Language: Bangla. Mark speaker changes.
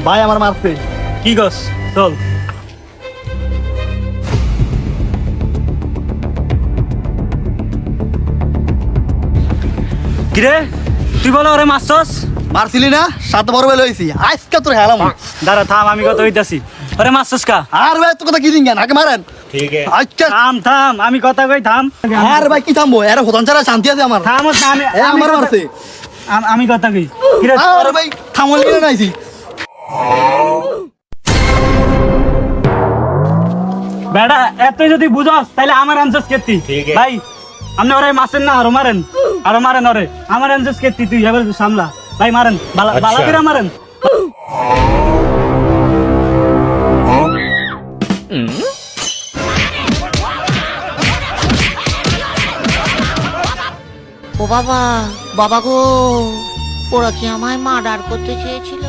Speaker 1: ভাই আমার মারছে।
Speaker 2: কি গস চল। কিরে তুই বলো ওরে মারছস?
Speaker 1: মারছিলি না, 7 বড় বেল হইছি, আজকে তোর হেলাম।
Speaker 2: দাঁড়া থাম, আমি কথা হইতাছি। ওরে মারছস কা?
Speaker 1: আর ভাই তো কথা কি দিন কেন, আগে মারেন।
Speaker 3: ठीक है।
Speaker 1: আচ্ছা
Speaker 2: থাম থাম, আমি কথা কই থাম।
Speaker 1: আর ভাই কি থামবো, এর হতন ছাড়া শান্তি আছে আমার।
Speaker 2: থামো না,
Speaker 1: এ আমার মারছে।
Speaker 2: আমি কথা কই। কিরে
Speaker 1: আর ভাই থামল কি না আইছি।
Speaker 2: বেটা এত যদি বুঝস তাহলে আমার আনসাস কেতি
Speaker 3: ঠিক আছে।
Speaker 2: ভাই আপনি ওরে মাসেন না, আরো মারেন ওরে। আমার আনসাস কেতি তুই এবার সামলা ভাই, মারেন বালা
Speaker 3: আচ্ছা।
Speaker 2: বালা করে মারেন।
Speaker 4: ও বাবা, বাবা গো, ওরা কি আমায় মার্ডার করতে চেয়েছিল?